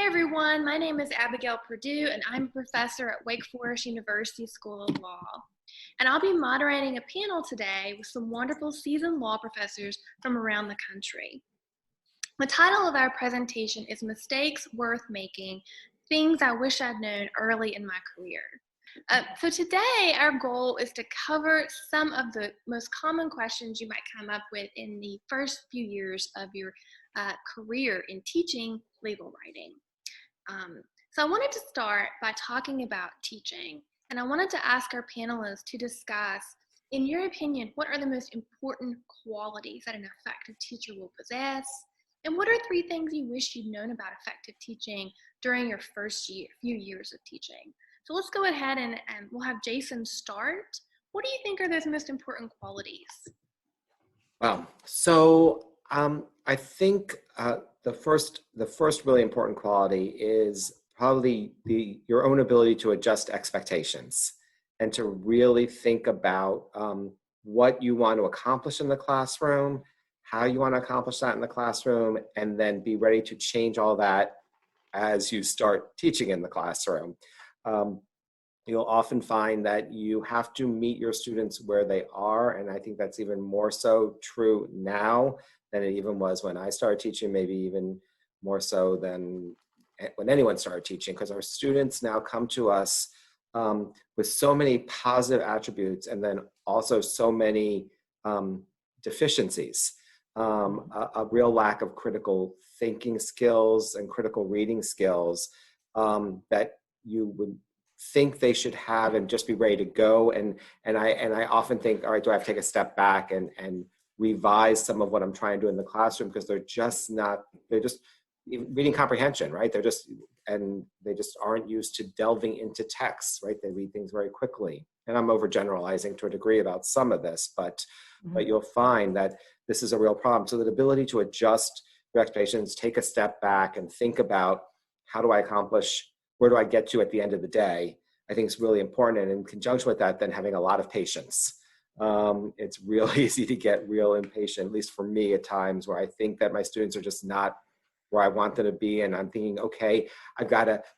Hi everyone, my name is Abigail Perdue and I'm a professor at Wake Forest University School of Law. And I'll be moderating a panel today with some wonderful seasoned law professors from around the country. The title of our presentation is Mistakes Worth Making, Things I Wish I'd Known Early in My Career. So today our goal is to cover some of the most common questions you might come up with in the first few years of your career in teaching legal writing. So I wanted to start by talking about teaching, and I wanted to ask our panelists to discuss, in your opinion, what are the most important qualities that an effective teacher will possess, and what are 3 things you wish you'd known about effective teaching during your first few years of teaching? So let's go ahead and we'll have Jason start. What do you think are those most important qualities? Wow. So I think the first really important quality is probably your own ability to adjust expectations and to really think about what you want to accomplish in the classroom, how you want to accomplish that in the classroom, and then be ready to change all that as you start teaching in the classroom. You'll often find that you have to meet your students where they are, and I think that's even more so true now than it even was when I started teaching, maybe even more so than when anyone started teaching, because our students now come to us with so many positive attributes and then also so many deficiencies, a real lack of critical thinking skills and critical reading skills that you would think they should have and just be ready to go. And I often think, all right, do I have to take a step back and revise some of what I'm trying to do in the classroom, because they're just reading comprehension, right? They just aren't used to delving into text, right? They read things very quickly. And I'm overgeneralizing to a degree about some of this, but you'll find that this is a real problem. So the ability to adjust your expectations, take a step back and think about, how do I accomplish, where do I get to at the end of the day, I think is really important. And in conjunction with that, then having a lot of patience. It's real easy to get real impatient, at least for me at times, where I think that my students are just not where I want them to be. And I'm thinking, okay,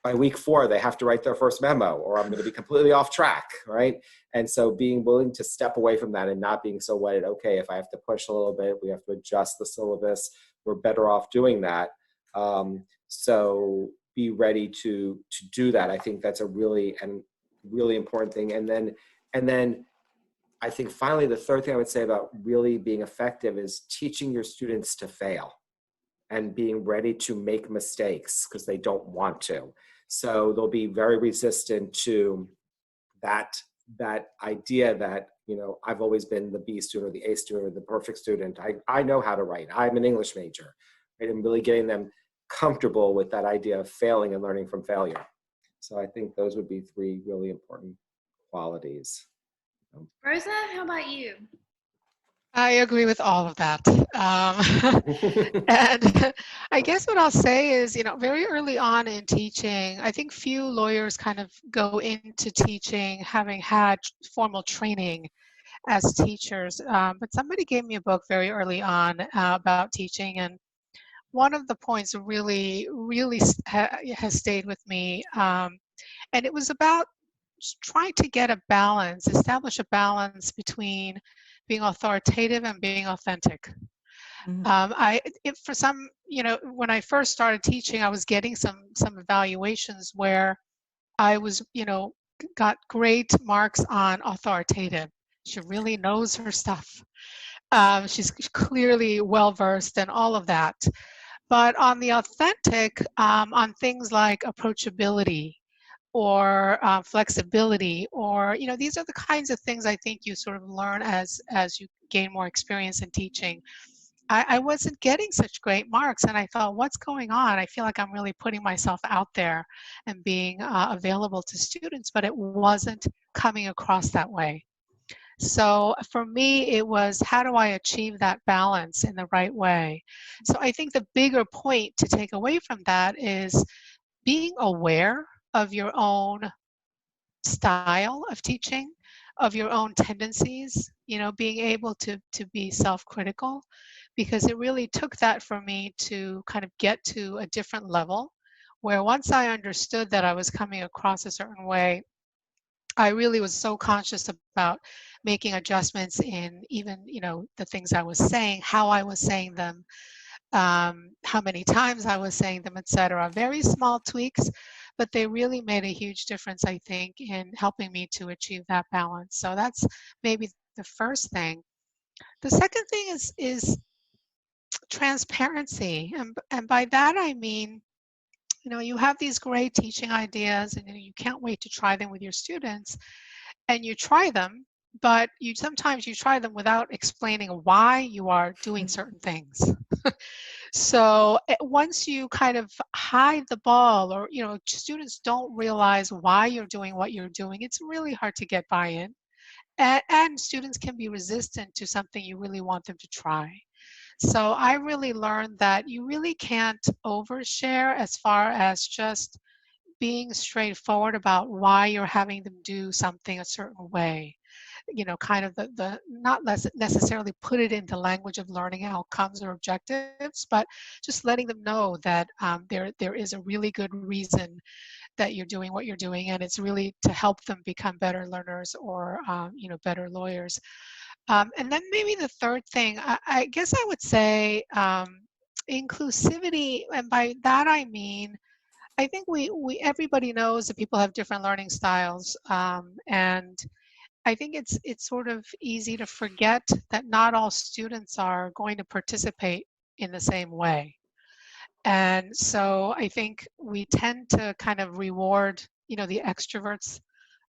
by week 4, they have to write their first memo, or I'm going to be completely off track, right? And so being willing to step away from that and not being so wedded, okay, if I have to push a little bit, we have to adjust the syllabus, we're better off doing that. So be ready to do that. I think that's a really important thing. And then I think finally, the third thing I would say about really being effective is teaching your students to fail and being ready to make mistakes because they don't want to. So they'll be very resistant to that idea that, I've always been the B student or the A student or the perfect student. I know how to write. I'm an English major, right? And really getting them comfortable with that idea of failing and learning from failure. So I think those would be 3 really important qualities. Rosa, how about you? I agree with all of that. And I guess what I'll say is, very early on in teaching, I think few lawyers kind of go into teaching having had formal training as teachers. But somebody gave me a book very early on about teaching, and one of the points really has stayed with me, and it was about trying to establish a balance between being authoritative and being authentic. When I first started teaching, I was getting some evaluations where I was, got great marks on authoritative. She really knows her stuff. She's clearly well-versed and all of that. But on the authentic, on things like approachability or flexibility, or, these are the kinds of things I think you sort of learn as you gain more experience in teaching. I wasn't getting such great marks, and I thought, what's going on? I feel like I'm really putting myself out there and being available to students, but it wasn't coming across that way. So for me, it was, how do I achieve that balance in the right way? So I think the bigger point to take away from that is being aware of your own style of teaching, of your own tendencies, being able to be self-critical, because it really took that for me to kind of get to a different level where once I understood that I was coming across a certain way, I really was so conscious about making adjustments in even, the things I was saying, how I was saying them, how many times I was saying them, etc. Very small tweaks, but they really made a huge difference, I think, in helping me to achieve that balance. So that's maybe the first thing. The second thing is transparency, and by that I mean, you have these great teaching ideas, and you can't wait to try them with your students, and you try them, but sometimes you try them without explaining why you are doing certain things. So once you kind of hide the ball, or students don't realize why you're doing what you're doing, it's really hard to get buy-in, and students can be resistant to something you really want them to try. So I really learned that you really can't overshare as far as just being straightforward about why you're having them do something a certain way. Kind of the not necessarily put it into language of learning outcomes or objectives, but just letting them know that there is a really good reason that you're doing what you're doing, and it's really to help them become better learners or better lawyers. And then maybe the third thing, I guess I would say inclusivity, and by that I mean, I think we everybody knows that people have different learning styles, and I think it's sort of easy to forget that not all students are going to participate in the same way. And so I think we tend to kind of reward, the extroverts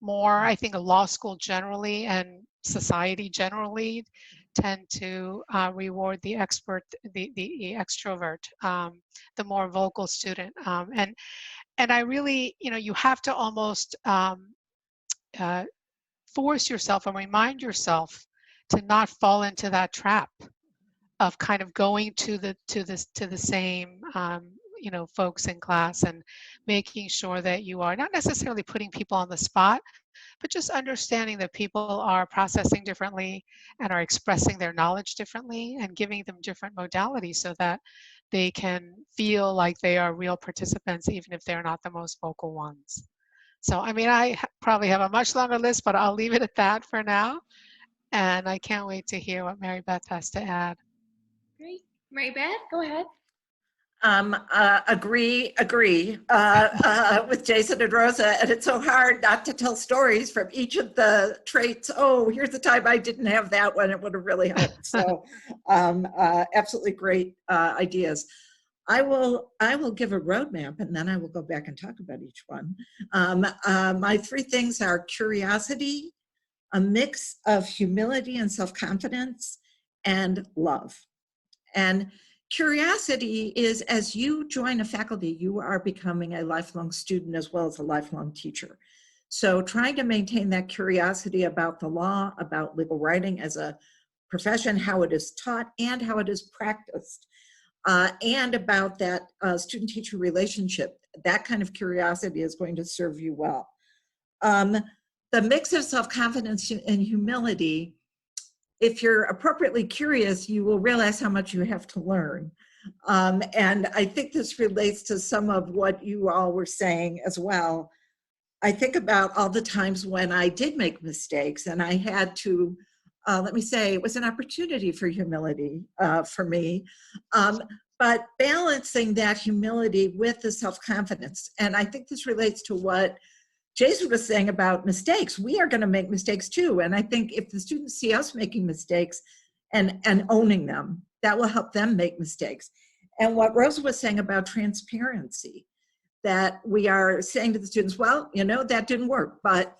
more. I think a law school generally and society generally tend to reward the the extrovert, the more vocal student. And I really, you have to almost uh, force yourself and remind yourself to not fall into that trap of kind of going to the same folks in class, and making sure that you are not necessarily putting people on the spot, but just understanding that people are processing differently and are expressing their knowledge differently, and giving them different modalities so that they can feel like they are real participants, even if they're not the most vocal ones. So, I mean, probably have a much longer list, but I'll leave it at that for now. And I can't wait to hear what Mary Beth has to add. Great. Mary Beth, go ahead. Agree with Jason and Rosa, and it's so hard not to tell stories from each of the traits. Oh, here's the time I didn't have that one. It would have really helped. So absolutely great ideas. I will give a roadmap, and then I will go back and talk about each one. My three things are curiosity, a mix of humility and self-confidence, and love. And curiosity is, as you join a faculty, you are becoming a lifelong student as well as a lifelong teacher. So trying to maintain that curiosity about the law, about legal writing as a profession, how it is taught and how it is practiced, and about that student-teacher relationship, that kind of curiosity is going to serve you well. The mix of self-confidence and humility, if you're appropriately curious, you will realize how much you have to learn. And I think this relates to some of what you all were saying as well. I think about all the times when I did make mistakes, and I had to, let me say, it was an opportunity for humility for me, but balancing that humility with the self-confidence. And I think this relates to what Jason was saying about mistakes. We are going to make mistakes too. And I think if the students see us making mistakes and owning them, that will help them make mistakes. And what Rosa was saying about transparency, that we are saying to the students, well, that didn't work, but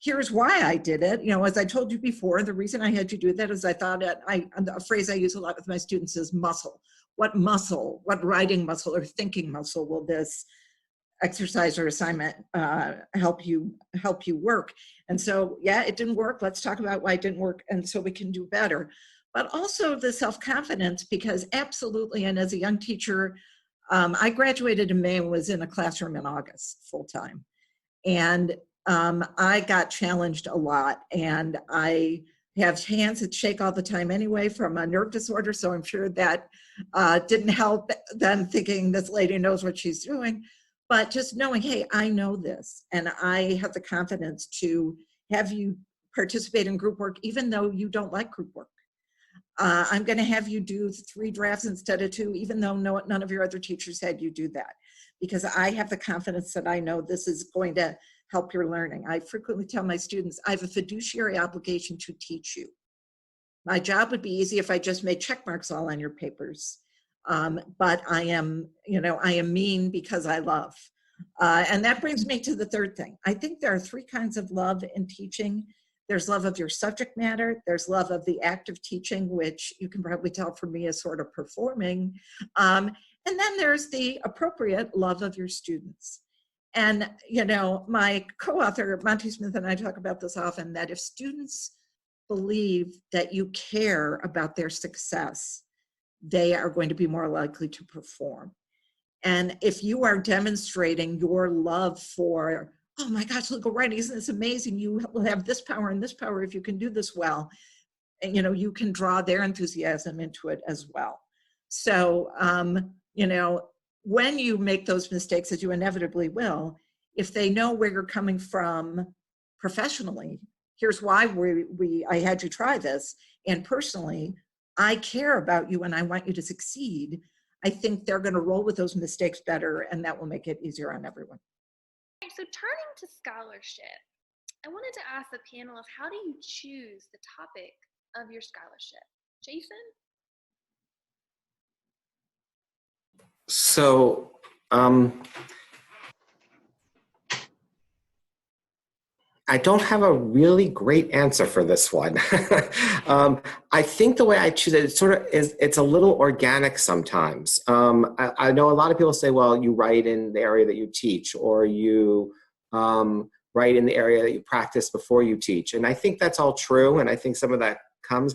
here's why I did it. As I told you before, the reason I had you do that is I thought a phrase I use a lot with my students is muscle. What writing muscle or thinking muscle will this exercise or assignment help you work? And so, yeah, it didn't work. Let's talk about why it didn't work, and so we can do better. But also the self-confidence, because absolutely, and as a young teacher, I graduated in May and was in a classroom in August full-time. And I got challenged a lot, and I have hands that shake all the time anyway from a nerve disorder, so I'm sure that didn't help them thinking this lady knows what she's doing. But just knowing, hey, I know this, and I have the confidence to have you participate in group work, even though you don't like group work. I'm going to have you do 3 drafts instead of 2, even though none of your other teachers had you do that, because I have the confidence that I know this is going to help your learning. I frequently tell my students, I have a fiduciary obligation to teach you. My job would be easy if I just made check marks all on your papers. But I am, I am mean because I love. And that brings me to the third thing. I think there are 3 kinds of love in teaching. There's love of your subject matter. There's love of the act of teaching, which you can probably tell from me is sort of performing. And then there's the appropriate love of your students. And, my co-author, Monty Smith, and I talk about this often, that if students believe that you care about their success, they are going to be more likely to perform. And if you are demonstrating your love for, oh my gosh, legal writing, isn't this amazing? You will have this power and this power if you can do this well. And, you can draw their enthusiasm into it as well. So, when you make those mistakes, as you inevitably will, if they know where you're coming from professionally, here's why I had you try this, and personally, I care about you and I want you to succeed, I think they're going to roll with those mistakes better, and that will make it easier on everyone. So turning to scholarship, I wanted to ask the panel of how do you choose the topic of your scholarship? Jason? So, I don't have a really great answer for this one. I think the way I choose it, it's a little organic sometimes. I know a lot of people say, well, you write in the area that you teach, or you write in the area that you practice before you teach. And I think that's all true. And I think some of that comes.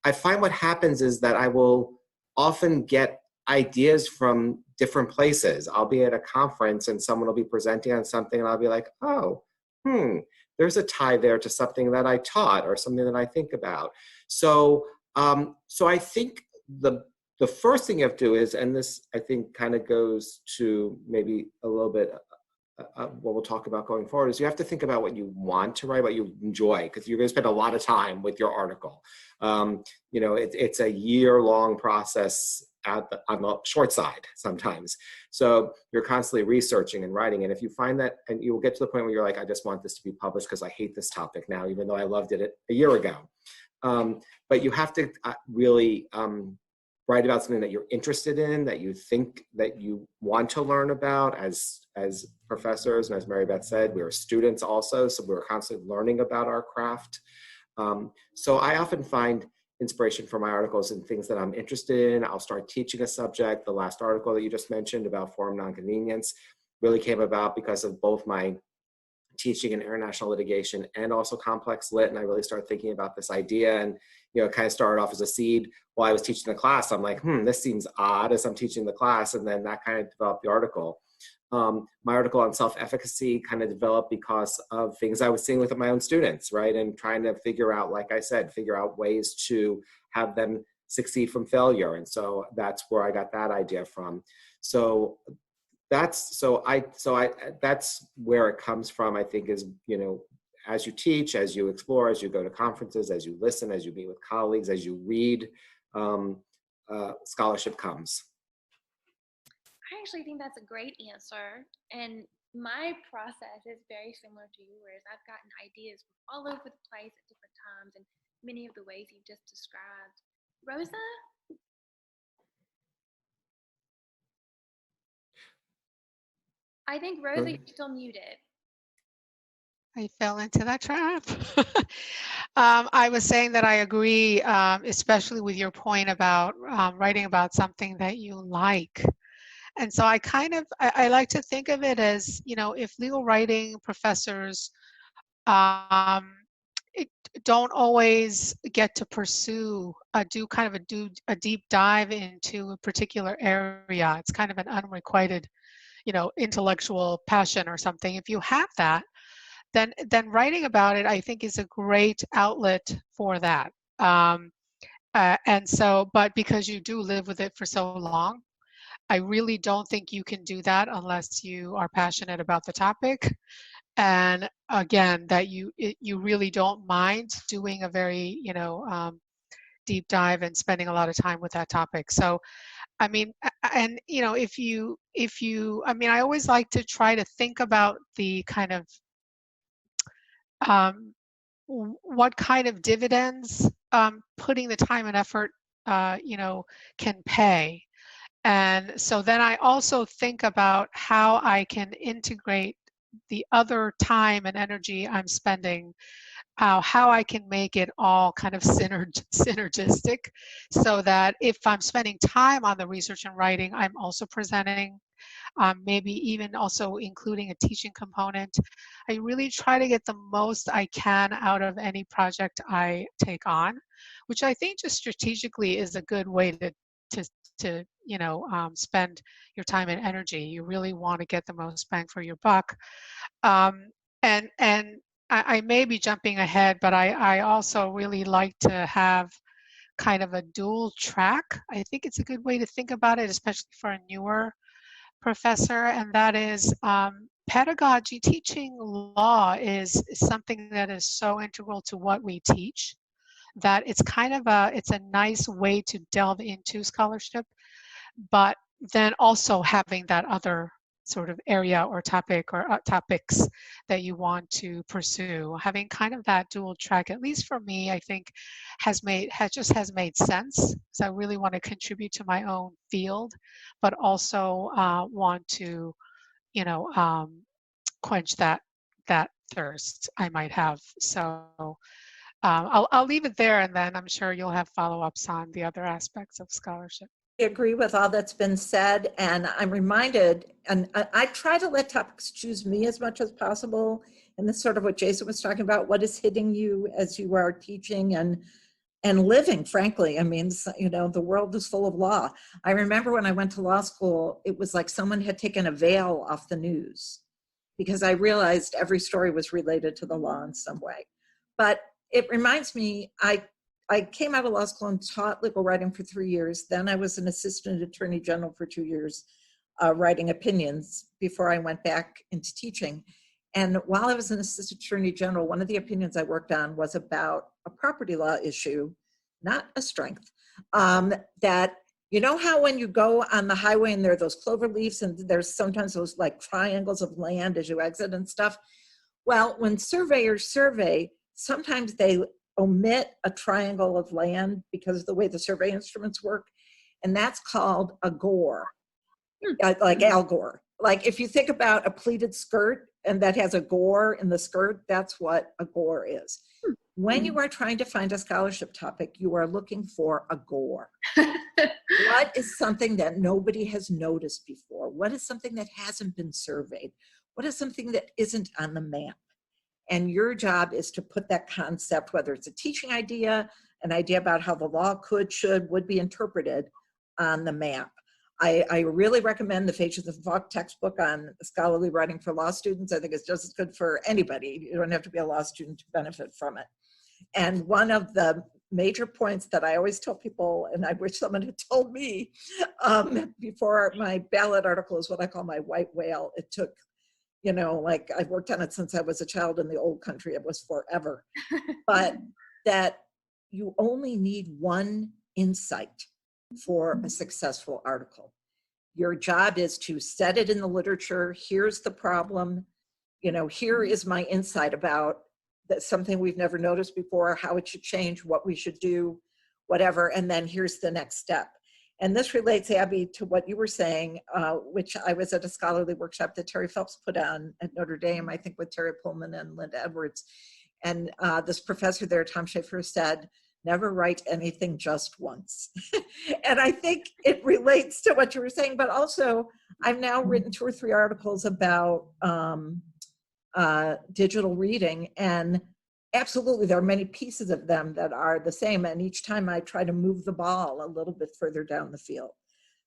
I find what happens is that I will often get ideas from different places. I'll be at a conference and someone will be presenting on something and I'll be like, oh, there's a tie there to something that I taught or something that I think about. So, so I think the first thing you have to do is, and this I think kind of goes to maybe a little bit what we'll talk about going forward, is you have to think about what you want to write, what you enjoy, because you're going to spend a lot of time with your article. It's a year-long process on the short side sometimes. So you're constantly researching and writing. And if you find that, and you will get to the point where you're like, I just want this to be published because I hate this topic now, even though I loved it a year ago. But you have to really write about something that you're interested in, that you think that you want to learn about. As professors, and as Mary Beth said, we are students also, so we're constantly learning about our craft. So I often find inspiration for my articles in things that I'm interested in. I'll start teaching a subject. The last article that you just mentioned about forum nonconvenience really came about because of both my teaching in international litigation and also complex lit, and I really started thinking about this idea, and it kind of started off as a seed while I was teaching the class. I'm like, this seems odd as I'm teaching the class, and then that kind of developed the article. My article on self-efficacy kind of developed because of things I was seeing with my own students, right? And trying to figure out, like I said, ways to have them succeed from failure. And so that's where I got that idea from. So that's where it comes from, I think, is, as you teach, as you explore, as you go to conferences, as you listen, as you meet with colleagues, as you read, scholarship comes. I actually think that's a great answer. And my process is very similar to yours. I've gotten ideas from all over the place at different times and many of the ways you've just described. Rosa? I think, Rosa, you're still muted. I fell into that trap. I was saying that I agree, especially with your point about writing about something that you like. And so I like to think of it as, if legal writing professors don't always get to pursue, do a deep dive into a particular area. It's kind of an unrequited, intellectual passion or something. If you have that, then writing about it, I think, is a great outlet for that. And so, but because you do live with it for so long, I really don't think you can do that unless you are passionate about the topic. And again, that you really don't mind doing a very, deep dive and spending a lot of time with that topic. So, I mean, and if you, I mean, I always like to try to think about the kind of what kind of dividends putting the time and effort, can pay. And so then I also think about how I can integrate the other time and energy I'm spending, how I can make it all kind of synergistic, so that if I'm spending time on the research and writing, I'm also presenting, maybe even also including a teaching component. I really try to get the most I can out of any project I take on, which I think just strategically is a good way to spend your time and energy. You really want to get the most bang for your buck. And I may be jumping ahead, but I also really like to have kind of a dual track. I think it's a good way to think about it, especially for a newer professor, and that is pedagogy. Teaching law is something that is so integral to what we teach that it's kind of it's a nice way to delve into scholarship, but then also having that other sort of area or topic or topics that you want to pursue. Having kind of that dual track, at least for me, I think has made sense. So I really want to contribute to my own field, but also want to, quench that thirst I might have. So I'll leave it there, and then I'm sure you'll have follow-ups on the other aspects of scholarship. I agree with all that's been said, and I'm reminded, and I try to let topics choose me as much as possible, and this is sort of what Jason was talking about, what is hitting you as you are teaching and living, frankly. I mean, the world is full of law. I remember when I went to law school, it was like someone had taken a veil off the news, because I realized every story was related to the law in some way. But it reminds me, I came out of law school and taught legal writing for 3 years. Then I was an assistant attorney general for 2 years, writing opinions before I went back into teaching. And while I was an assistant attorney general, one of the opinions I worked on was about a property law issue, not a strength, that, you know how when you go on the highway and there are those clover leaves and there's sometimes those like triangles of land as you exit and stuff? Well, when surveyors survey, sometimes they omit a triangle of land because of the way the survey instruments work, and that's called a gore, like Al Gore. Like if you think about a pleated skirt and that has a gore in the skirt, that's what a gore is. When you are trying to find a scholarship topic, you are looking for a gore. What is something that nobody has noticed before? What is something that hasn't been surveyed? What is something that isn't on the map? And your job is to put that concept, whether it's a teaching idea, an idea about how the law could, should, would be interpreted, on the map. I really recommend the Pages of Suffolk textbook on scholarly writing for law students. I think it's just as good for anybody. You don't have to be a law student to benefit from it. And one of the major points that I always tell people, and I wish someone had told me before my ballot article, is what I call my white whale. It took, like I've worked on it since I was a child in the old country. It was forever. But that you only need one insight for a successful article. Your job is to set it in the literature. Here's the problem. Here is my insight about that, something we've never noticed before, how it should change, what we should do, whatever. And then here's the next step. And this relates, Abby, to what you were saying, which I was at a scholarly workshop that Terry Phelps put on at Notre Dame, I think with Terry Pullman and Linda Edwards. And this professor there, Tom Schaefer, said, never write anything just once. And I think it relates to what you were saying, but also I've now written 2 or 3 articles about digital reading, and absolutely there are many pieces of them that are the same, and each time I try to move the ball a little bit further down the field.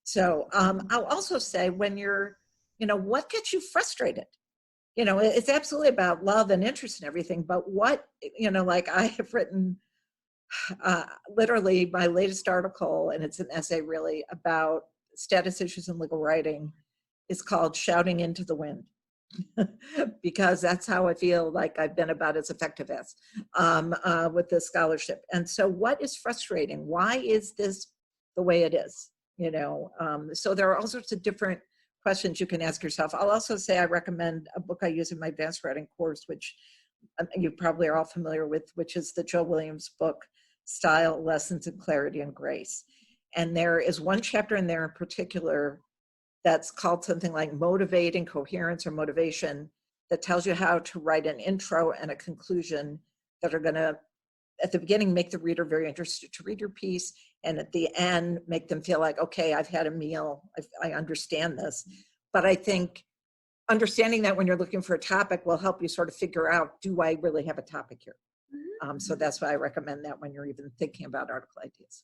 So I'll also say, when you're, what gets you frustrated? It's absolutely about love and interest and everything, but what, like I have written literally my latest article, and it's an essay really about status issues in legal writing is called shouting into the wind. Because that's how I feel like I've been about as effective as with this scholarship. And so what is frustrating? Why is this the way it is? You know, so there are all sorts of different questions you can ask yourself. I'll also say I recommend a book I use in my advanced writing course, which you probably are all familiar with, which is the Joe Williams book, Style, Lessons in Clarity and Grace. And there is one chapter in there in particular that's called something like Motivating Coherence or Motivation, that tells you how to write an intro and a conclusion that are going to, at the beginning, make the reader very interested to read your piece, and at the end, make them feel like, okay, I've had a meal, I understand this. But I think understanding that when you're looking for a topic will help you sort of figure out, do I really have a topic here? So that's why I recommend that when you're even thinking about article ideas.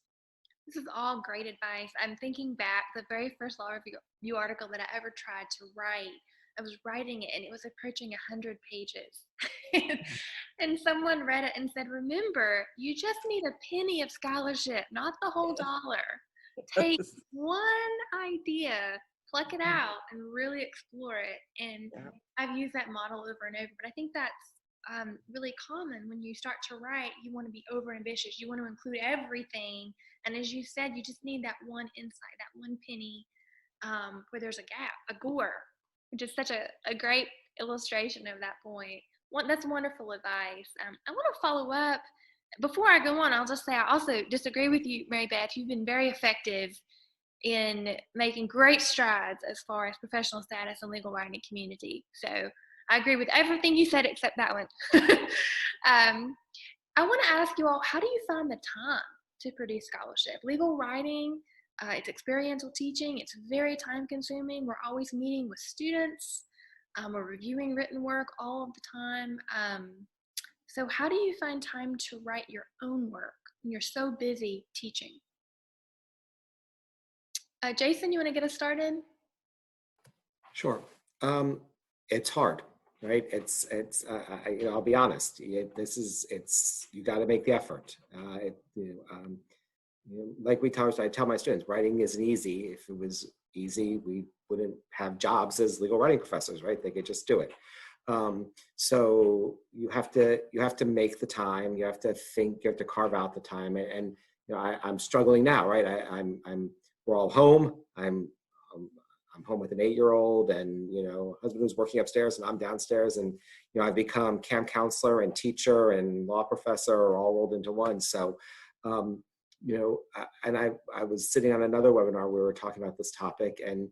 This is all great advice. I'm thinking back, the very first law review article that I ever tried to write, I was writing it and it was approaching 100 pages. And someone read it and said, remember, you just need a penny of scholarship, not the whole dollar. Take one idea, pluck it out, and really explore it. And I've used that model over and over, but I think that's really common. When you start to write, you want to be over ambitious. You want to include everything. And as you said, you just need that one insight, that one penny where there's a gap, a gore, which is such a great illustration of that point. That's wonderful advice. I want to follow up. Before I go on, I'll just say I also disagree with you, Mary Beth. You've been very effective in making great strides as far as professional status and legal writing community. So I agree with everything you said except that one. I want to ask you all, how do you find the time to produce scholarship? Legal writing, it's experiential teaching, it's very time consuming. We're always meeting with students, we're reviewing written work all of the time. So how do you find time to write your own work when you're so busy teaching? Jason, you want to get us started? Sure. It's hard, right? I'll be honest. You got to make the effort. Like I tell my students, writing isn't easy. If it was easy, we wouldn't have jobs as legal writing professors, right? They could just do it. So you have to make the time. You have to think. You have to carve out the time. And I'm struggling now, right? We're all home. I'm home with an 8-year-old, and husband was working upstairs and I'm downstairs, and I've become camp counselor and teacher and law professor all rolled into one. So and I was sitting on another webinar, we were talking about this topic, and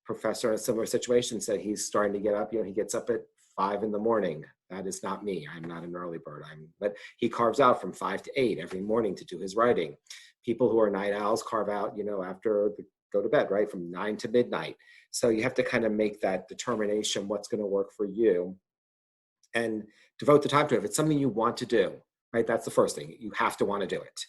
professor in a similar situation said he's starting to get up. He gets up at 5 a.m. That is not me. I'm not an early bird. But he carves out from 5 to 8 every morning to do his writing. People who are night owls carve out, after go to bed, right, from 9 to midnight. So you have to kind of make that determination, what's going to work for you, and devote the time to it. If it's something you want to do, right, that's the first thing. You have to want to do it,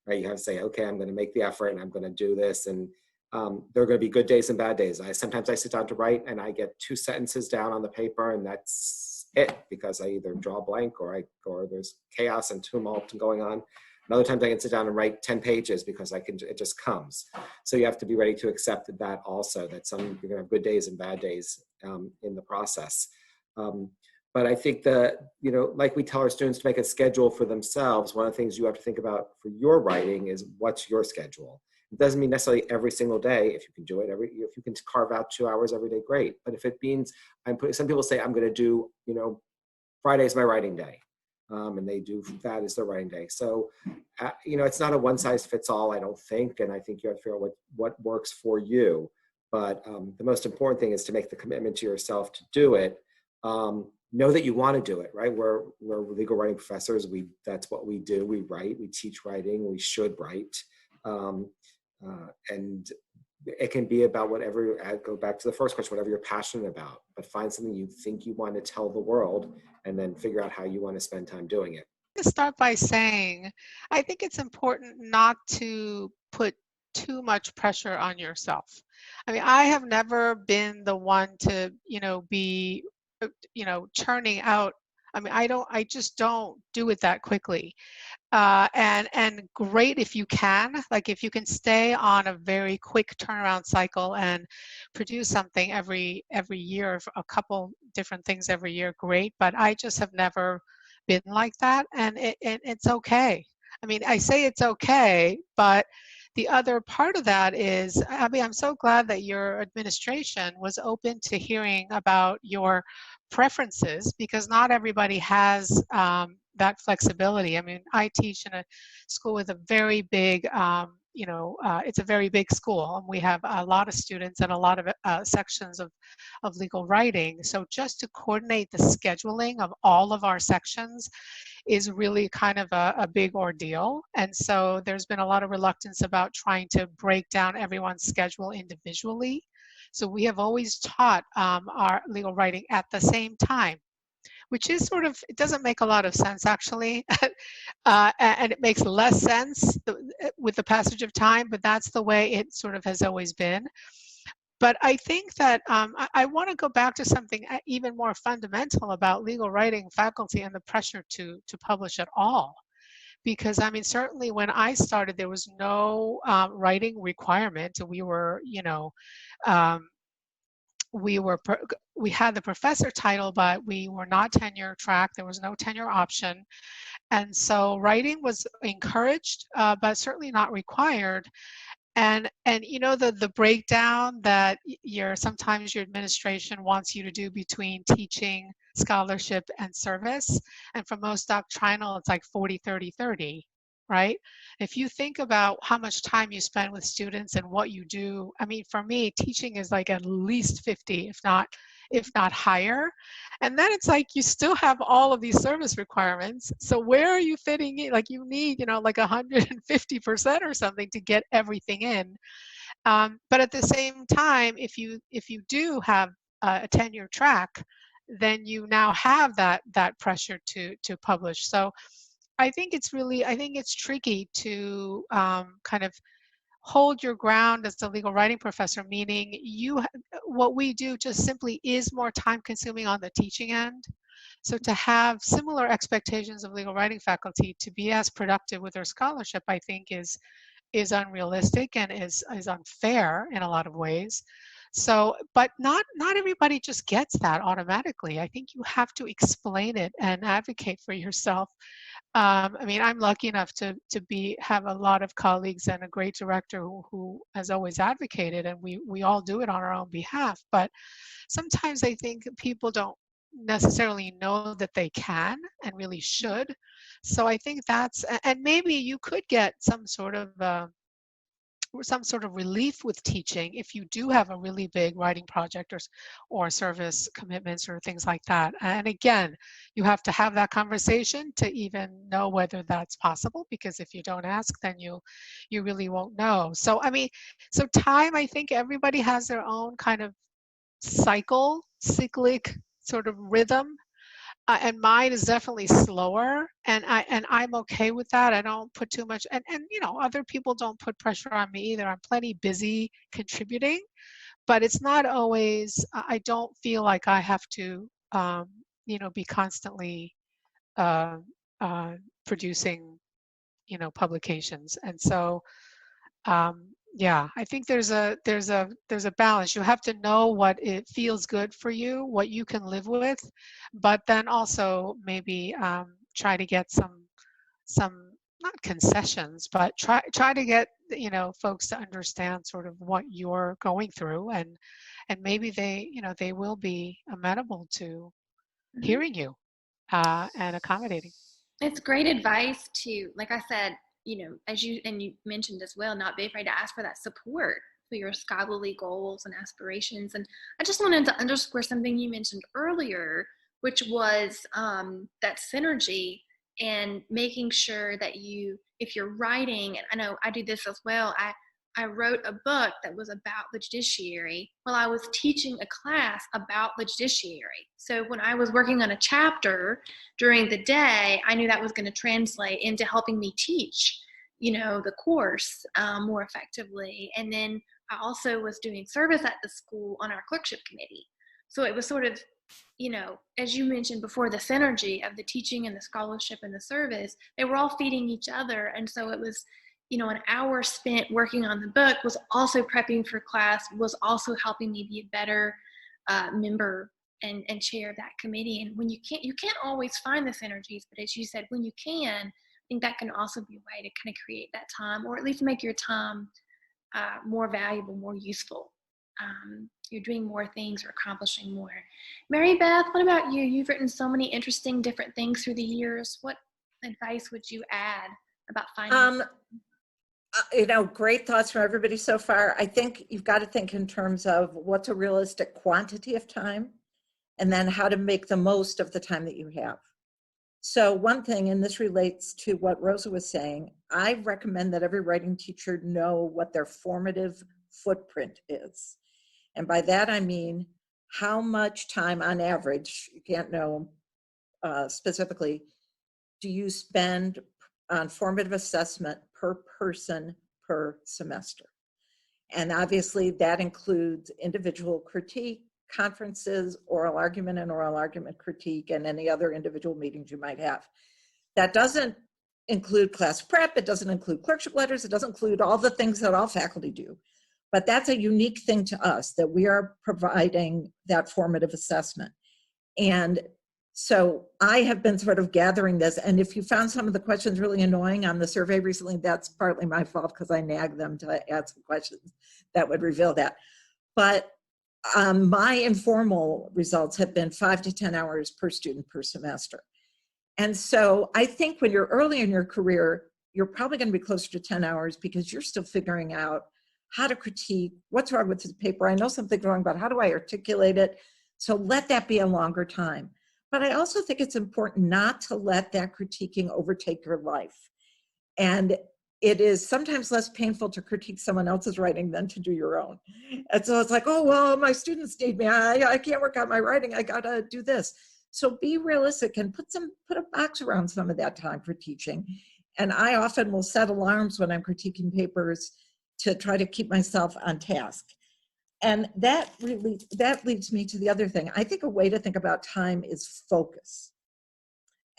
right? You have to say, okay, I'm going to make the effort and I'm going to do this. And there are going to be good days and bad days. Sometimes I sit down to write and I get 2 sentences down on the paper and that's it, because I either draw a blank or there's chaos and tumult going on. And other times I can sit down and write 10 pages because it just comes. So you have to be ready to accept that also, that you're going to have good days and bad days in the process. But I think that, like we tell our students to make a schedule for themselves, one of the things you have to think about for your writing is, what's your schedule? It doesn't mean necessarily every single day. If you can do it if you can carve out 2 hours every day, great. But if it means some people say, I'm going to do, Friday's my writing day. And they do that as their writing day. So, it's not a one size fits all, I don't think. And I think you have to figure out what works for you. But the most important thing is to make the commitment to yourself to do it. Know that you want to do it, right? We're legal writing professors. That's what we do. We write, we teach writing, we should write. And it can be about whatever, I go back to the first question, whatever you're passionate about, but find something you think you want to tell the world and then figure out how you want to spend time doing it. To start by saying, I think it's important not to put too much pressure on yourself. I mean, I have never been the one to, be, churning out I mean, I just don't do it that quickly. And great if you can, like if you can stay on a very quick turnaround cycle and produce something every year, a couple different things every year, great. But I just have never been like that, and it's okay. I mean, I say it's okay, but the other part of that is, Abby, I'm so glad that your administration was open to hearing about your preferences, because not everybody has that flexibility. I mean, I teach in a school with a very big, it's a very big school, and we have a lot of students and a lot of sections of legal writing. So just to coordinate the scheduling of all of our sections is really kind of a big ordeal. And so there's been a lot of reluctance about trying to break down everyone's schedule individually. So we have always taught our legal writing at the same time, which is sort of, it doesn't make a lot of sense actually, and it makes less sense with the passage of time, but that's the way it sort of has always been. But I think that I want to go back to something even more fundamental about legal writing faculty and the pressure to publish at all. Because I mean, certainly when I started, there was no writing requirement. We were, um, we had the professor title, but we were not tenure track. There was no tenure option. And so writing was encouraged, but certainly not required. And the breakdown that sometimes your administration wants you to do between teaching, scholarship, and service. And for most doctrinal, it's like 40-30-30, right? If you think about how much time you spend with students and what you do, I mean, for me, teaching is like at least 50, if not higher. And then it's like you still have all of these service requirements. So where are you fitting in? Like you need, like 150% or something to get everything in. But at the same time, if you do have a tenure track, then you now have that pressure to publish. So I think it's tricky to kind of hold your ground as a legal writing professor, meaning what we do just simply is more time consuming on the teaching end. So to have similar expectations of legal writing faculty to be as productive with their scholarship, I think is unrealistic and is unfair in a lot of ways. So, but not everybody just gets that automatically. I think you have to explain it and advocate for yourself. I mean, I'm lucky enough to have a lot of colleagues and a great director who has always advocated, and we all do it on our own behalf. But sometimes I think people don't necessarily know that they can and really should. So I think and maybe you could get some sort of relief with teaching if you do have a really big writing project or service commitments or things like that. And again, you have to have that conversation to even know whether that's possible, because if you don't ask, then you really won't know. So I mean, so time, I think everybody has their own kind of cyclic sort of rhythm. And mine is definitely slower, and I'm okay with that. I don't put too much, and other people don't put pressure on me either. I'm plenty busy contributing, but it's not always. I don't feel like I have to, be constantly uh, uh, producing, publications, and so. Yeah, I think there's a balance. You have to know what it feels good for you, what you can live with, but then also maybe try to get some not concessions, but try to get folks to understand sort of what you're going through, and maybe they will be amenable to hearing you and accommodating. It's great advice to, like I said, as you mentioned as well, not be afraid to ask for that support for your scholarly goals and aspirations. And I just wanted to underscore something you mentioned earlier, which was that synergy and making sure that if you're writing, and I know I do this as well, I wrote a book that was about the judiciary while I was teaching a class about the judiciary. So when I was working on a chapter during the day, I knew that was going to translate into helping me teach, the course more effectively. And then I also was doing service at the school on our clerkship committee. So it was sort of you know, as you mentioned before, the synergy of the teaching and the scholarship and the service, they were all feeding each other. And so it was, you know, an hour spent working on the book was also prepping for class, was also helping me be a better member and chair of that committee. And when you can't always find the synergies, but as you said, when you can, I think that can also be a way to kind of create that time, or at least make your time more valuable, more useful. You're doing more things or accomplishing more. Mary Beth, what about you? You've written so many interesting different things through the years. What advice would you add about finding? You know, great thoughts from everybody so far. I think you've got to think in terms of what's a realistic quantity of time, and then how to make the most of the time that you have. So one thing, and this relates to what Rosa was saying, I recommend that every writing teacher know what their formative footprint is. And by that, I mean, how much time on average, you can't know specifically, do you spend on formative assessment per person per semester? And obviously that includes individual critique, conferences, oral argument and oral argument critique, and any other individual meetings you might have. That doesn't include class prep, it doesn't include clerkship letters, it doesn't include all the things that all faculty do. But that's a unique thing to us, that we are providing that formative assessment. And so I have been sort of gathering this, and if you found some of the questions really annoying on the survey recently, that's partly my fault because I nagged them to add some questions that would reveal that. But my informal results have been 5 to 10 hours per student per semester. And so I think when you're early in your career, you're probably going to be closer to 10 hours because you're still figuring out how to critique, what's wrong with this paper. I know something's wrong, but how do I articulate it? So let that be a longer time. But I also think it's important not to let that critiquing overtake your life. And it is sometimes less painful to critique someone else's writing than to do your own. And so it's like, oh, well, my students need me. I can't work on my writing. I gotta do this. So be realistic and put a box around some of that time for teaching. And I often will set alarms when I'm critiquing papers to try to keep myself on task. And that leads me to the other thing. I think a way to think about time is focus.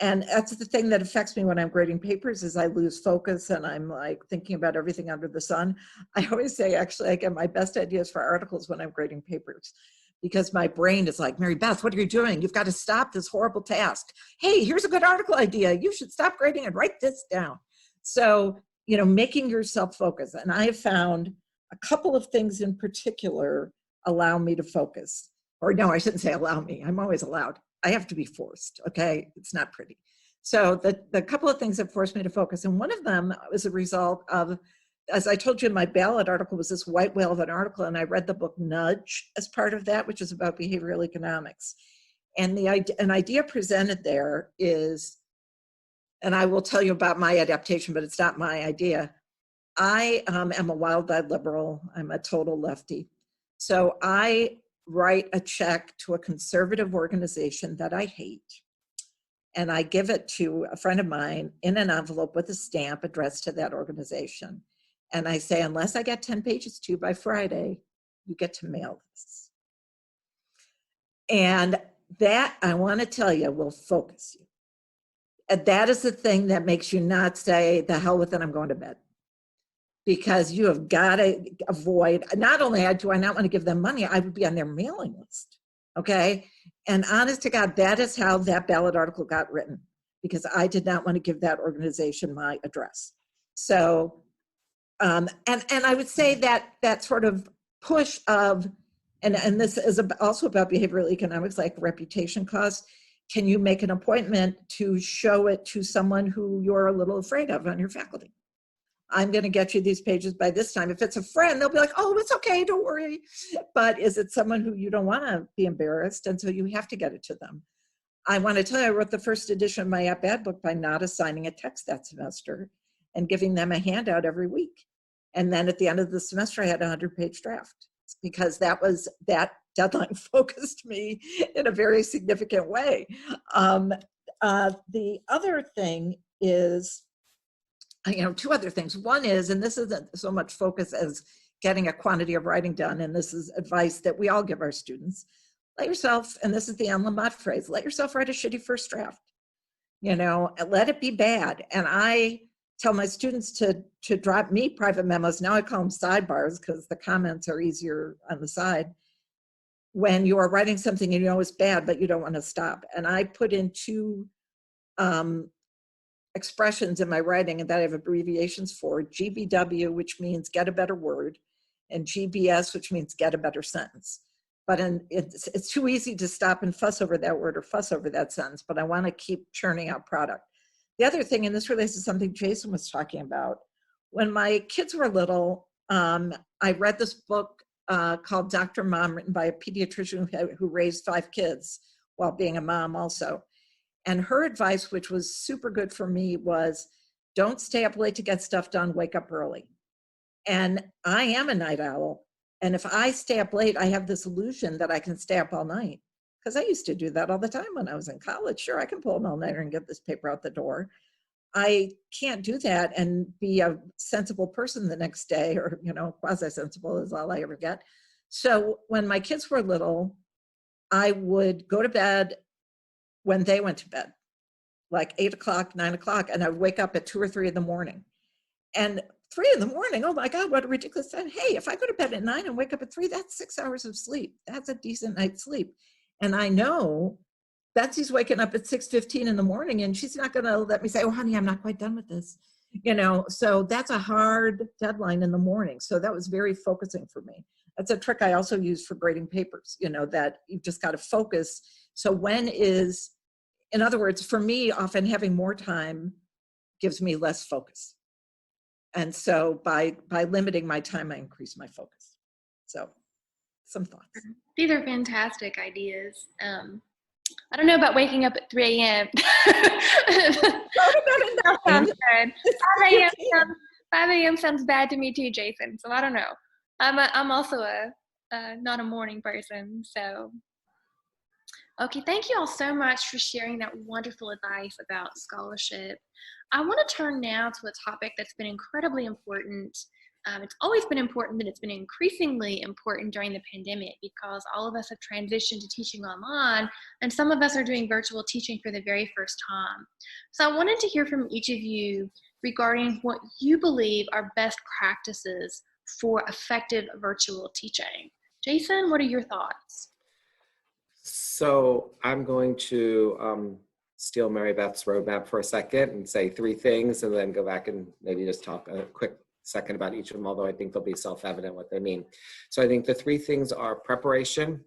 And that's the thing that affects me when I'm grading papers is I lose focus and I'm like thinking about everything under the sun. I always say, actually, I get my best ideas for articles when I'm grading papers because my brain is like, Mary Beth, what are you doing? You've got to stop this horrible task. Hey, here's a good article idea. You should stop grading and write this down. So, you know, making yourself focus. And I have found a couple of things in particular allow me to focus. Or no, I shouldn't say allow me. I'm always allowed. I have to be forced, okay? It's not pretty. So the couple of things that forced me to focus, and one of them was a result of, as I told you in my ballot article, was this white whale of an article, and I read the book Nudge as part of that, which is about behavioral economics. And an idea presented there is, and I will tell you about my adaptation, but it's not my idea. I am a wild-eyed liberal. I'm a total lefty. So I write a check to a conservative organization that I hate, and I give it to a friend of mine in an envelope with a stamp addressed to that organization. And I say, unless I get 10 pages to you by Friday, you get to mail this. And that, I want to tell you, will focus you. And that is the thing that makes you not say, the hell with it, I'm going to bed. Because you have got to avoid, not only do I not want to give them money, I would be on their mailing list, okay? And honest to God, that is how that ballot article got written, because I did not want to give that organization my address. So, and I would say that sort of push of, and this is also about behavioral economics, like reputation costs. Can you make an appointment to show it to someone who you're a little afraid of on your faculty? I'm going to get you these pages by this time. If it's a friend, they'll be like, oh, it's okay, don't worry. But is it someone who you don't want to be embarrassed? And so you have to get it to them. I want to tell you, I wrote the first edition of my at-bat book by not assigning a text that semester and giving them a handout every week. And then at the end of the semester, I had a 100-page draft because that deadline focused me in a very significant way. The other thing is, two other things. One is, and this isn't so much focus as getting a quantity of writing done, and this is advice that we all give our students. let yourself, and this is the Anne Lamott phrase, let yourself write a shitty first draft, you know, and let it be bad. And I tell my students to drop me private memos. Now I call them sidebars because the comments are easier on the side. When you are writing something and you know it's bad, but you don't want to stop. And I put in two expressions in my writing that I have abbreviations for: GBW, which means get a better word, and GBS, which means get a better sentence. But it's too easy to stop and fuss over that word or fuss over that sentence, but I want to keep churning out product. The other thing, and this relates to something Jason was talking about, when my kids were little, I read this book called Dr. Mom, written by a pediatrician who raised 5 kids while being a mom also. And her advice, which was super good for me, was don't stay up late to get stuff done, wake up early. And I am a night owl. And if I stay up late, I have this illusion that I can stay up all night. Because I used to do that all the time when I was in college. Sure, I can pull an all-nighter and get this paper out the door. I can't do that and be a sensible person the next day, or, you know, quasi-sensible is all I ever get. So when my kids were little, I would go to bed when they went to bed, like 8 o'clock, 9 o'clock, and I would wake up at 2 or 3 in the morning. And 3 in the morning, oh my God, what a ridiculous time. Hey, if I go to bed at 9 and wake up at 3, that's 6 hours of sleep. That's a decent night's sleep. And I know Betsy's waking up at 6:15 in the morning and she's not gonna let me say, oh honey, I'm not quite done with this. You know, so that's a hard deadline in the morning. So that was very focusing for me. That's a trick I also use for grading papers, you know, that you've just got to focus. So in other words, for me, often having more time gives me less focus. And so by limiting my time, I increase my focus. So some thoughts. These are fantastic ideas. I don't know about waking up at 3 a.m. 5 a.m. sounds bad to me too, Jason. So I don't know. I'm also not a morning person. So, okay, thank you all so much for sharing that wonderful advice about scholarship. I want to turn now to a topic that's been incredibly important. It's always been important, but it's been increasingly important during the pandemic because all of us have transitioned to teaching online, and some of us are doing virtual teaching for the very first time. So I wanted to hear from each of you regarding what you believe are best practices for effective virtual teaching. Jason, what are your thoughts? So I'm going to steal Mary Beth's roadmap for a second and say 3 things and then go back and maybe just talk a quick second about each of them, although I think they'll be self-evident what they mean. So I think the 3 things are preparation,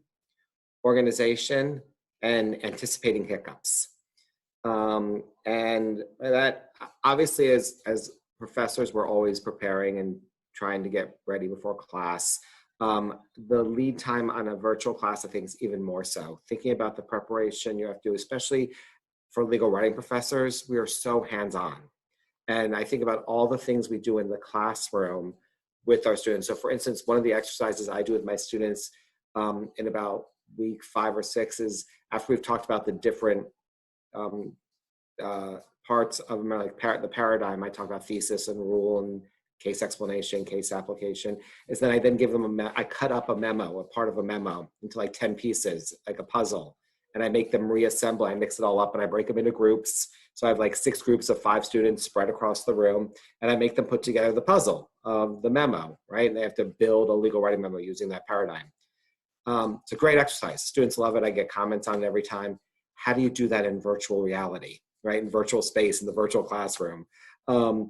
organization, and anticipating hiccups. And that obviously as professors, we're always preparing and trying to get ready before class. The lead time on a virtual class, I think, is even more so. Thinking about the preparation you have to do, especially for legal writing professors, we are so hands-on. And I think about all the things we do in the classroom with our students. So for instance, one of the exercises I do with my students in about week 5 or 6 is after we've talked about the different parts of the paradigm, I talk about thesis and rule and case explanation, case application, is that I then give them I cut up a memo, a part of a memo into like 10 pieces, like a puzzle, and I make them reassemble. I mix it all up and I break them into groups. So I have like 6 groups of 5 students spread across the room, and I make them put together the puzzle of the memo, right? And they have to build a legal writing memo using that paradigm. It's a great exercise. Students love it. I get comments on it every time. How do you do that in virtual reality, right? In virtual space, in the virtual classroom. I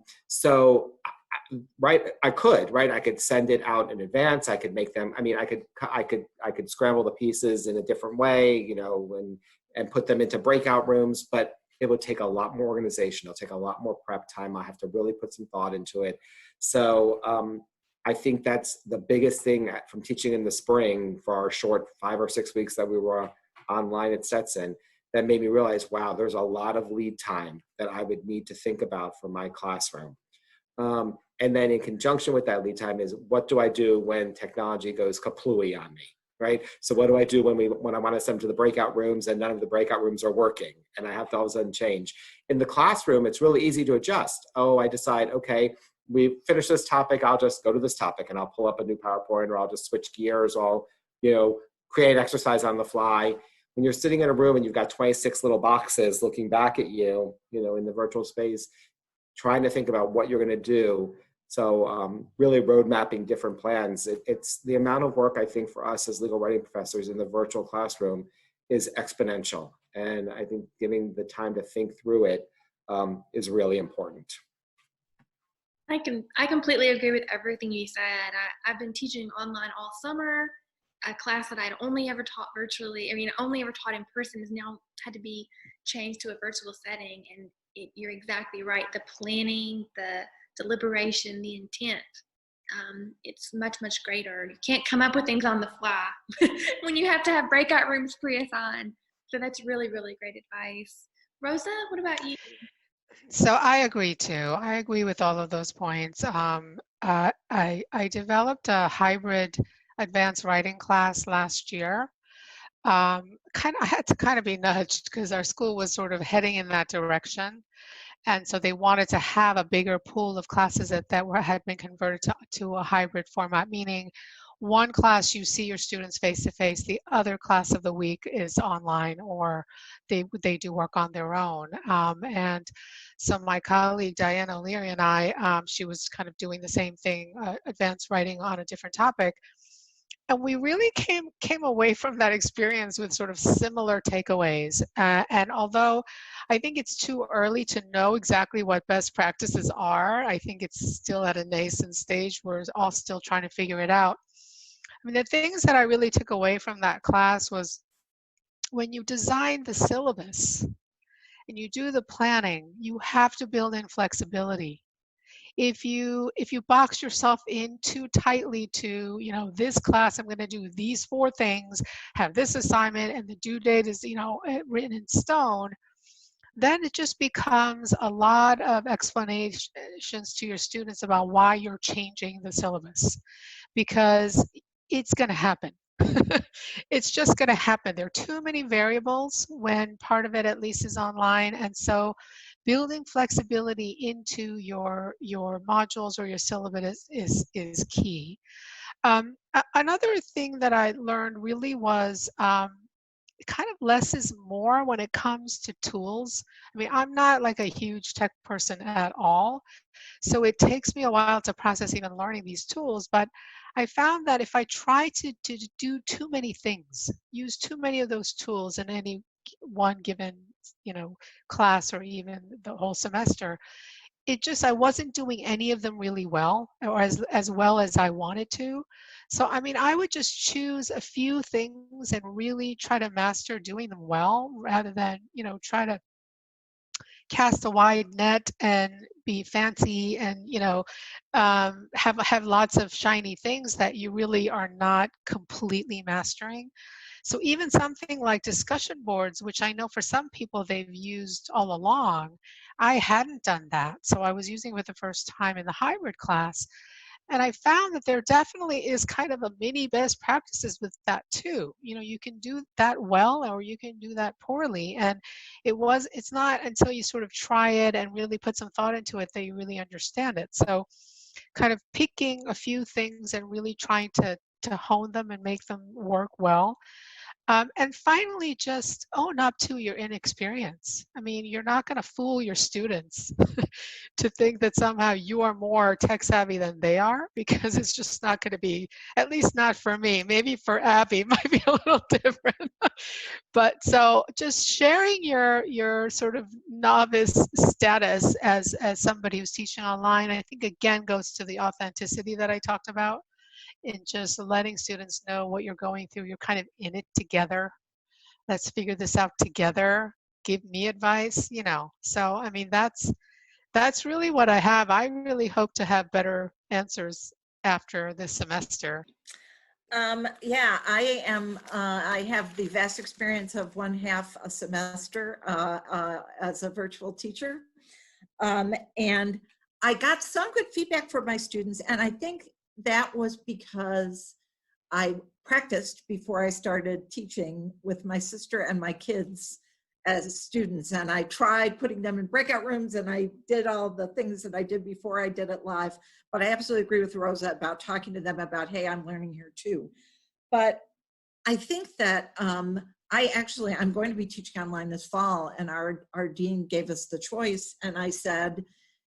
could send it out in advance. I could make them, I could scramble the pieces in a different way, you know, and put them into breakout rooms, but it would take a lot more organization. It'll take a lot more prep time. I have to really put some thought into it. So I think that's the biggest thing from teaching in the spring for our short 5 or 6 weeks that we were online at Stetson that made me realize, wow, there's a lot of lead time that I would need to think about for my classroom. And then in conjunction with that lead time is, what do I do when technology goes kaplooey on me, right? So what do I do when I want to send them to the breakout rooms and none of the breakout rooms are working and I have to all of a sudden change? In the classroom, it's really easy to adjust. Oh, I decide, okay, we finished this topic, I'll just go to this topic and I'll pull up a new PowerPoint, or I'll just switch gears, or I'll, create exercise on the fly. When you're sitting in a room and you've got 26 little boxes looking back at you, in the virtual space, trying to think about what you're going to do. So really road mapping different plans. It's the amount of work, I think, for us as legal writing professors in the virtual classroom is exponential. And I think giving the time to think through it is really important. I completely agree with everything you said. I've been teaching online all summer. A class that I'd only ever taught virtually, only ever taught in person, has now had to be changed to a virtual setting. And you're exactly right. The planning, the deliberation, the intent, it's much, much greater. You can't come up with things on the fly when you have to have breakout rooms pre-assigned. So that's really, really great advice. Rosa, what about you? So I agree too. I agree with all of those points. I developed a hybrid advanced writing class last year. I had to kind of be nudged because our school was sort of heading in that direction. And so they wanted to have a bigger pool of classes that had been converted to a hybrid format, meaning one class you see your students face to face, the other class of the week is online, or they do work on their own. And so my colleague Diana O'Leary and I, she was kind of doing the same thing, advanced writing on a different topic. And we really came away from that experience with sort of similar takeaways. And although I think it's too early to know exactly what best practices are, I think it's still at a nascent stage. We're all still trying to figure it out. I mean, the things that I really took away from that class was when you design the syllabus and you do the planning, you have to build in flexibility. If you box yourself in too tightly to, this class, I'm going to do these 4 things, have this assignment, and the due date is, written in stone, then it just becomes a lot of explanations to your students about why you're changing the syllabus, because it's going to happen. It's just going to happen. There are too many variables when part of it at least is online. And so building flexibility into your modules or your syllabus is key. Another thing that I learned really was kind of less is more when it comes to tools. I mean, I'm not like a huge tech person at all, so it takes me a while to process even learning these tools. But I found that if I try to do too many things, use too many of those tools in any one given, class or even the whole semester, I wasn't doing any of them really well, or as well as I wanted to. So, I mean, I would just choose a few things and really try to master doing them well, rather than, try to cast a wide net and be fancy and, have lots of shiny things that you really are not completely mastering. So even something like discussion boards, which I know for some people they've used all along, I hadn't done that. So I was using it for the first time in the hybrid class. And I found that there definitely is kind of a mini best practices with that too. You can do that well, or you can do that poorly. And it's not until you sort of try it and really put some thought into it that you really understand it. So kind of picking a few things and really trying to hone them and make them work well. And finally, just own up to your inexperience. I mean, you're not going to fool your students to think that somehow you are more tech savvy than they are, because it's just not going to be, at least not for me. Maybe for Abby, it might be a little different. But so just sharing your sort of novice status as somebody who's teaching online, I think again goes to the authenticity that I talked about, in just letting students know what you're going through. You're kind of in it together. Let's figure this out together. Give me advice, So, I mean, that's really what I have. I really hope to have better answers after this semester. Yeah, I am. I have the vast experience of 1/2 a semester as a virtual teacher. And I got some good feedback from my students, and I think that was because I practiced before I started teaching with my sister and my kids as students, and I tried putting them in breakout rooms, and I did all the things that I did before I did it live. But I absolutely agree with Rosa about talking to them about, hey, I'm learning here too. But I think that I'm going to be teaching online this fall, and our dean gave us the choice, and I said,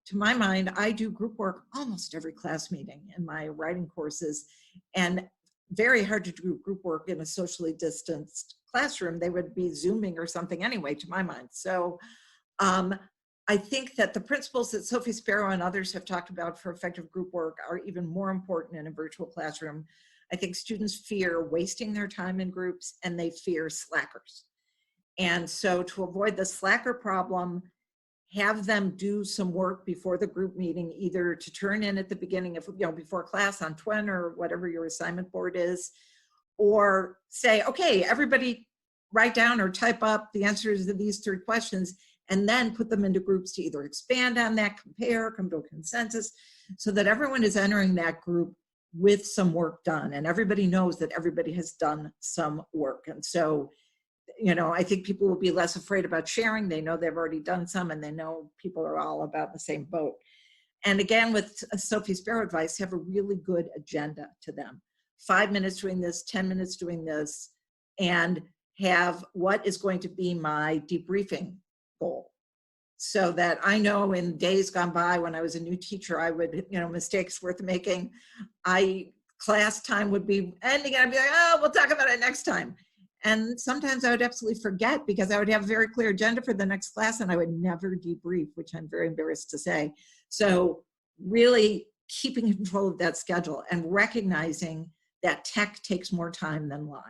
to my mind, I do group work almost every class meeting in my writing courses, and very hard to do group work in a socially distanced classroom. They would be Zooming or something anyway, to my mind. So I think that the principles that Sophie Sparrow and others have talked about for effective group work are even more important in a virtual classroom. I think students fear wasting their time in groups, and they fear slackers. And so to avoid the slacker problem, have them do some work before the group meeting, either to turn in at the beginning of, before class on Twin or whatever your assignment board is, or say, okay, everybody write down or type up the answers to these 3 questions, and then put them into groups to either expand on that, compare, come to a consensus, so that everyone is entering that group with some work done, and everybody knows that everybody has done some work. And so, I think people will be less afraid about sharing. They know they've already done some, and they know people are all about the same boat. And again, with Sophie Sparrow advice, have a really good agenda to them. 5 minutes doing this, 10 minutes doing this, and have what is going to be my debriefing goal. So that I know in days gone by when I was a new teacher, I would, mistakes worth making, class time would be ending, and I'd be like, oh, we'll talk about it next time. And sometimes I would absolutely forget, because I would have a very clear agenda for the next class, and I would never debrief, which I'm very embarrassed to say. So really keeping control of that schedule and recognizing that tech takes more time than live.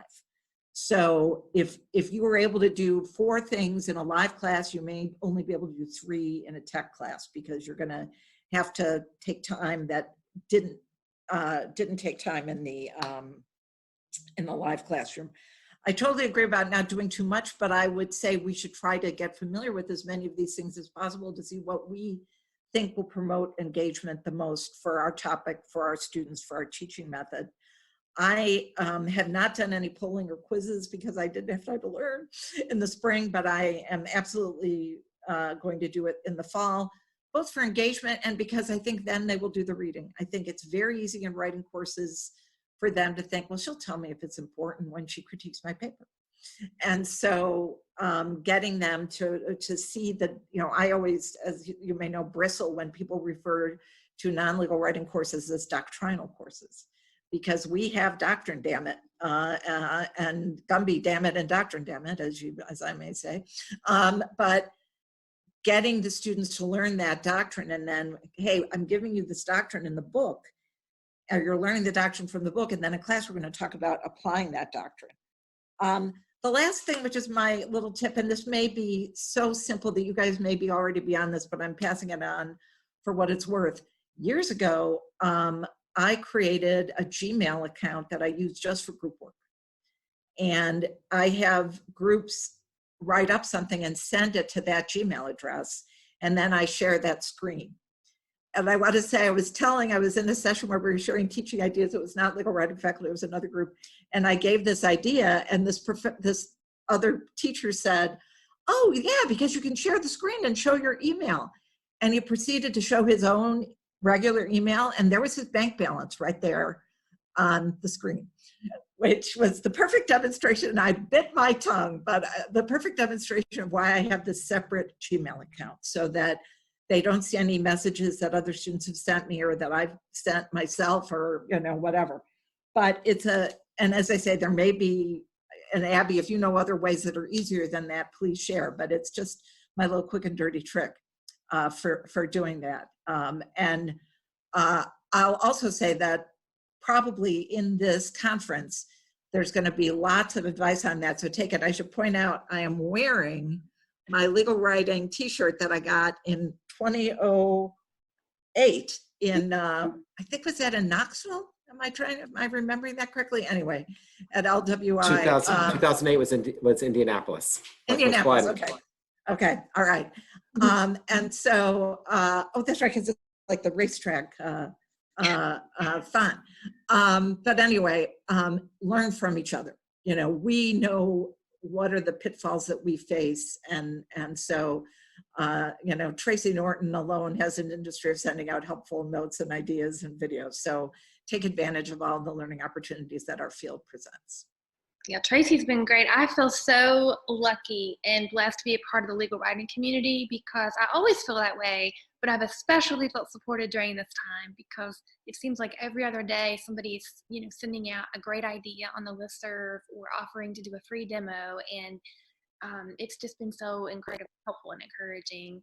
So if you were able to do 4 things in a live class, you may only be able to do 3 in a tech class, because you're going to have to take time that didn't take time in the live classroom. I totally agree about not doing too much, but I would say we should try to get familiar with as many of these things as possible to see what we think will promote engagement the most for our topic, for our students, for our teaching method. I have not done any polling or quizzes because I didn't have time to learn in the spring, but I am absolutely going to do it in the fall, both for engagement and because I think then they will do the reading. I think it's very easy in writing courses for them to think, well, she'll tell me if it's important when she critiques my paper. And so getting them to see that, I always, as you may know, bristle when people refer to non-legal writing courses as doctrinal courses, because we have doctrine, damn it, and Gumby, damn it, and doctrine, damn it, as I may say. But getting the students to learn that doctrine, and then, hey, I'm giving you this doctrine in the book, or you're learning the doctrine from the book, and then in class we're going to talk about applying that doctrine. The last thing, which is my little tip, and this may be so simple that you guys may be already beyond this, but I'm passing it on for what it's worth. Years ago, I created a Gmail account that I use just for group work. And I have groups write up something and send it to that Gmail address, and then I share that screen. And I want to say, I was in a session where we were sharing teaching ideas. It was not legal writing faculty, it was another group. And I gave this idea, and this other teacher said, oh yeah, because you can share the screen and show your email. And he proceeded to show his own regular email, and there was his bank balance right there on the screen, which was the perfect demonstration. And I bit my tongue, but the perfect demonstration of why I have this separate Gmail account, so that they don't see any messages that other students have sent me or that I've sent myself, or, whatever. But and as I say, there may be, and Abby, if you know other ways that are easier than that, please share. But it's just my little quick and dirty trick for doing that. And I'll also say that probably in this conference, there's going to be lots of advice on that. So take it. I should point out, I am wearing my legal writing t-shirt that I got in 2008 in, I think, was that in Knoxville? Am I remembering that correctly? Anyway, at LWI. 2008 was Indianapolis. Indianapolis, okay. Okay, all right. And so, oh, that's right, because it's like the racetrack fun. But anyway, learn from each other. We know what are the pitfalls that we face, and so Tracy Norton alone has an industry of sending out helpful notes and ideas and videos. So take advantage of all the learning opportunities that our field presents. Yeah, Tracy's been great. I feel so lucky and blessed to be a part of the legal writing community because I always feel that way, but I've especially felt supported during this time because it seems like every other day somebody's, sending out a great idea on the listserv or offering to do a free demo, and it's just been so incredibly helpful and encouraging.